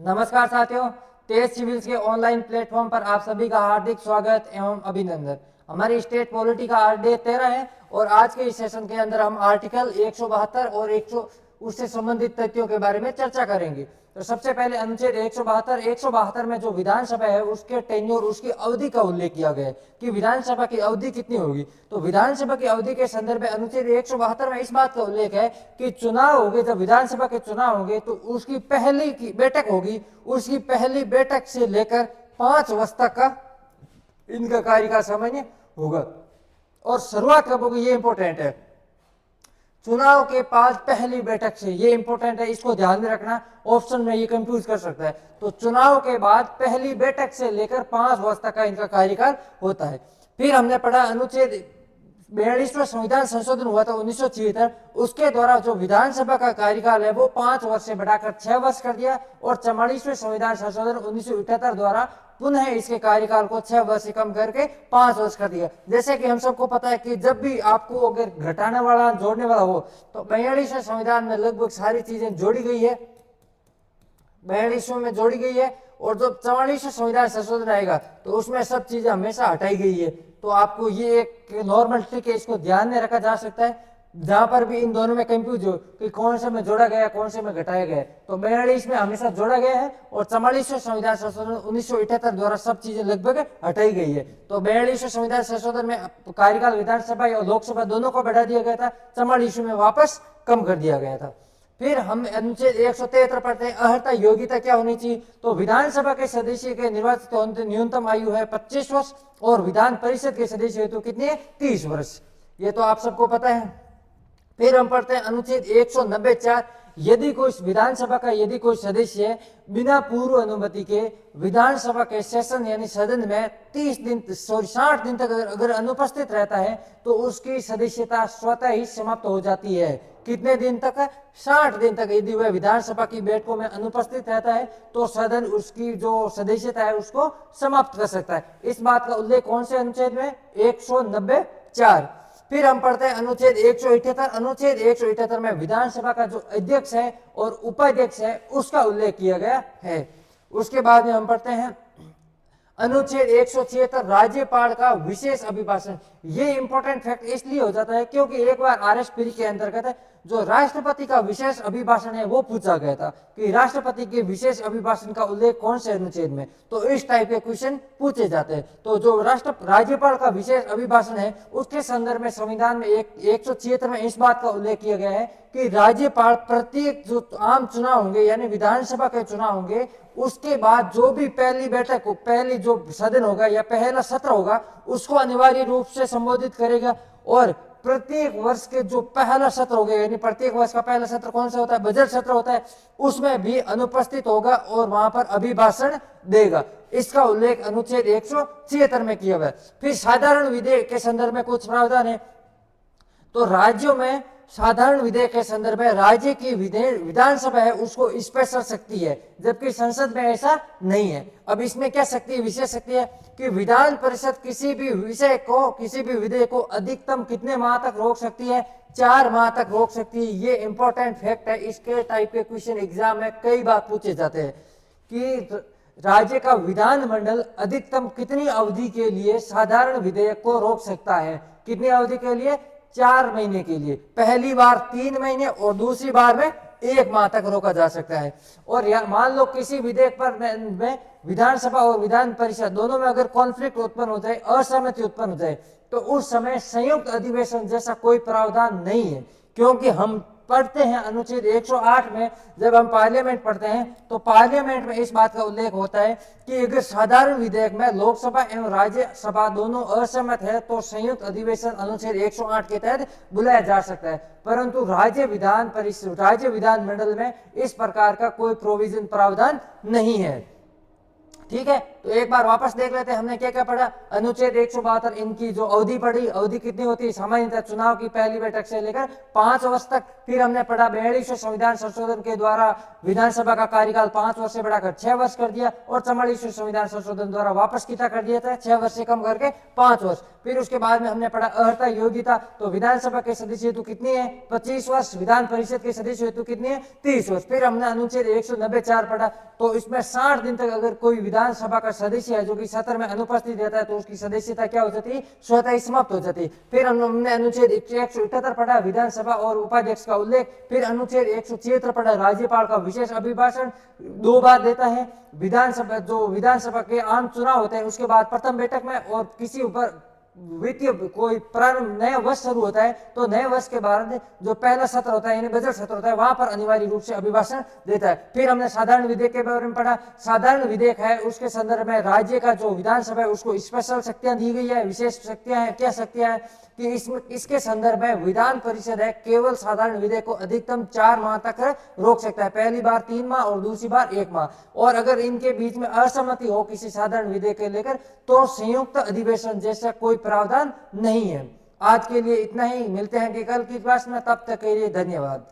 नमस्कार साथियों, तेज सिविल्स के ऑनलाइन प्लेटफॉर्म पर आप सभी का हार्दिक स्वागत एवं अभिनंदन। हमारी स्टेट पॉलिटी का डे 13 है और आज के इस सेशन के अंदर हम आर्टिकल 172 और 100 उससे संबंधित तथ्यों के बारे में चर्चा करेंगे। तो सबसे पहले अनुच्छेद 172 में जो विधानसभा है उसके टेन्योर, उसकी अवधि का उल्लेख किया गया है कि विधानसभा की अवधि कितनी होगी। तो विधानसभा की अवधि के संदर्भ में अनुच्छेद 172 में इस बात का उल्लेख है कि चुनाव होंगे, जब विधानसभा के चुनाव होंगे तो उसकी पहली की बैठक होगी, उसकी पहली बैठक से लेकर 5 वर्ष तक का इनका कार्यकाल समय होगा। और शुरुआत कब होगी ये इंपॉर्टेंट है, चुनाव के बाद पहली बैठक से, ये इंपॉर्टेंट है, इसको ध्यान में रखना, ऑप्शन में ये कंफ्यूज कर सकता है। तो चुनाव के बाद पहली बैठक से लेकर 5 वर्ष तक का इनका कार्यकाल होता है। फिर हमने पढ़ा अनुच्छेद 42वां संविधान संशोधन हुआ था 1976, उसके द्वारा जो विधानसभा का कार्यकाल है वो 5 वर्ष से बढ़ाकर 6 वर्ष कर दिया। और 44वें संविधान संशोधन 1978 द्वारा पुनः इसके कार्यकाल को 6 वर्ष से कम करके 5 वर्ष कर दिया। जैसे कि हम सबको पता है कि जब भी आपको अगर घटाने वाला जोड़ने वाला हो तो 42वें संविधान में लगभग सारी चीजें जोड़ी गई है, 42वें में जोड़ी गई है। और जब 44वें संविधान संशोधन आएगा तो उसमें सब चीजें हमेशा हटाई गई है। तो आपको ये एक नॉर्मल ट्रिक है, इसको ध्यान में रखा जा सकता है। जहां पर भी इन दोनों में कंफ्यूज हो कि कौन से में जोड़ा गया कौन से में घटाया गया, तो 42 में हमेशा जोड़ा गया है और 44वें संविधान संशोधन 1978 द्वारा सब चीजें लगभग हटाई गई है। तो 42वें संविधान संशोधन में कार्यकाल विधानसभा और लोकसभा दोनों को बढ़ा दिया गया था, 44वें में वापस कम कर दिया गया था। फिर हम अनुच्छेद 173 पढ़ते हैं, अर्हता योग्यता क्या होनी चाहिए। तो विधानसभा के सदस्य के निर्वाचित होने की न्यूनतम आयु है 25 वर्ष और विधान परिषद के सदस्य हेतु कितनी है, 30 वर्ष। ये तो आप सबको पता है। फिर हम पढ़ते हैं अनुच्छेद 190(4), यदि कोई विधानसभा का यदि कोई सदस्य बिना पूर्व अनुमति के विधानसभा के सेशन यानी सदन में 60 दिन तक अगर अनुपस्थित रहता है तो उसकी सदस्यता स्वतः ही समाप्त हो जाती है। कितने दिन तक? 60 दिन तक यदि वह विधानसभा की बैठकों में अनुपस्थित रहता है तो सदन उसकी जो सदस्यता है उसको समाप्त कर सकता है। इस बात का उल्लेख कौन से अनुच्छेद में? 190(4). फिर हम पढ़ते हैं अनुच्छेद 178। अनुच्छेद 178 में विधानसभा का जो अध्यक्ष है और उपाध्यक्ष है उसका उल्लेख किया गया है। उसके बाद में हम पढ़ते हैं अनुच्छेद 176, राज्यपाल का विशेष अभिभाषण। ये इंपॉर्टेंट फैक्ट इसलिए हो जाता है क्योंकि एक बार आरएस-3 के अंतर्गत जो राष्ट्रपति का विशेष अभिभाषण है वो पूछा गया था कि राष्ट्रपति के विशेष अभिभाषण का उल्लेख कौन से अनुच्छेद में, तो इस टाइप के क्वेश्चन पूछे जाते हैं। तो जो राज्यपाल का विशेष अभिभाषण है उसके संदर्भ में संविधान में 176 में इस बात का उल्लेख किया गया है कि राज्यपाल प्रत्येक जो आम चुनाव होंगे यानी विधानसभा के चुनाव होंगे उसके बाद जो भी पहली बैठक हो, पहली जो सदन होगा या पहला सत्र होगा उसको अनिवार्य रूप से संबोधित करेगा। और प्रत्येक वर्ष के जो पहला सत्र होगा यानी प्रत्येक वर्ष का पहला सत्र कौन सा होता है? बजट सत्र होता है, उसमें भी अनुपस्थित होगा और वहां पर अभिभाषण देगा। इसका उल्लेख अनुच्छेद 176 में किया हुआ है। फिर साधारण विधेयक के संदर्भ में कुछ प्रावधान है। तो राज्यों में साधारण विधेयक के संदर्भ में राज्य की विधानसभा है उसको स्पेशल शक्ति है, जबकि संसद में ऐसा नहीं है। अब इसमें क्या शक्ति है? विशेष शक्ति है कि विधान परिषद किसी भी विषय को, किसी भी विधेयक को अधिकतम कितने माह तक रोक सकती है? 4 माह तक रोक सकती है। ये इंपॉर्टेंट फैक्ट है, इसके टाइप के क्वेश्चन एग्जाम में कई बार पूछे जाते हैं कि राज्य का विधानमंडल अधिकतम कितनी अवधि के लिए साधारण विधेयक को रोक सकता है? कितनी अवधि के लिए? 4 महीने के लिए। पहली बार 3 महीने और दूसरी बार में 1 माह तक रोका जा सकता है। और मान लो किसी विधेयक पर में विधानसभा और विधान परिषद दोनों में अगर कॉन्फ्लिक्ट उत्पन्न हो जाए, असहमति उत्पन्न हो जाए, तो उस समय संयुक्त अधिवेशन जैसा कोई प्रावधान नहीं है। क्योंकि हम पढ़ते हैं अनुच्छेद 108 में, जब हम पार्लियामेंट पढ़ते हैं तो पार्लियामेंट में इस बात का उल्लेख होता है कि अगर साधारण विधेयक में लोकसभा एवं राज्यसभा दोनों असहमत है तो संयुक्त अधिवेशन अनुच्छेद 108 के तहत बुलाया जा सकता है। परंतु राज्य विधानमंडल में इस प्रकार का कोई प्रोविजन प्रावधान नहीं है। ठीक है। तो एक बार वापस देख लेते हैं हमने क्या क्या पढ़ा। अनुच्छेद 172 इनकी जो अवधि पढ़ी, अवधि कितनी होती है सामान्यतः चुनाव की पहली बैठक से लेकर 5 वर्ष तक। फिर हमने पढ़ा 42वें संविधान संशोधन के द्वारा विधानसभा का कार्यकाल 5 वर्ष से बढ़ाकर 6 वर्ष कर दिया, और 44वें संविधान संशोधन द्वारा वापस कितना कर दिया था, 6 वर्ष से कम करके 5 वर्ष। फिर उसके बाद में हमने पढ़ा अर्हता योग्यता, तो विधानसभा के सदस्य हेतु कितनी है, 25 वर्ष, विधान परिषद के सदस्य हेतु कितनी है, 30 वर्ष। फिर हमने अनुच्छेद 194 पढ़ा, तो इसमें 60 दिन तक अगर कोई विधानसभा का सदस्य है जो कि सत्र में अनुपस्थित रहता है तो उसकी सदस्यता क्या हो जाती है, स्वतः ही समाप्त हो जाती है। फिर हमने अनुच्छेद 178 पढ़ा, विधानसभा और उपाध्यक्ष का उल्लेख। फिर अनुच्छेद 176 पढ़ा, राज्यपाल का विशेष अभिभाषण 2 बार देता है। विधानसभा के आम चुनाव होते हैं उसके बाद प्रथम बैठक में, और किसी ऊपर वित्तीय कोई प्रारंभ नया वर्ष शुरू होता है तो नए वर्ष के बाद जो पहला सत्र होता है यानी बजट सत्र होता है वहां पर अनिवार्य रूप से अभिभाषण देता है। फिर हमने साधारण विधेयक के बारे में पढ़ा। साधारण विधेयक है उसके संदर्भ में राज्य का जो विधानसभा है उसको स्पेशल शक्तियां दी गई है, विशेष शक्तियां हैं। क्या शक्तियां हैं कि इसके संदर्भ में विधान परिषद है केवल साधारण विधेयक को अधिकतम 4 माह तक रोक सकता है, पहली बार 3 माह और दूसरी बार 1 माह। और अगर इनके बीच में असहमति हो किसी साधारण विधेयक के लेकर तो संयुक्त अधिवेशन जैसा कोई प्रावधान नहीं है। आज के लिए इतना ही, मिलते हैं कि कल की क्लास में, तब तक के लिए धन्यवाद।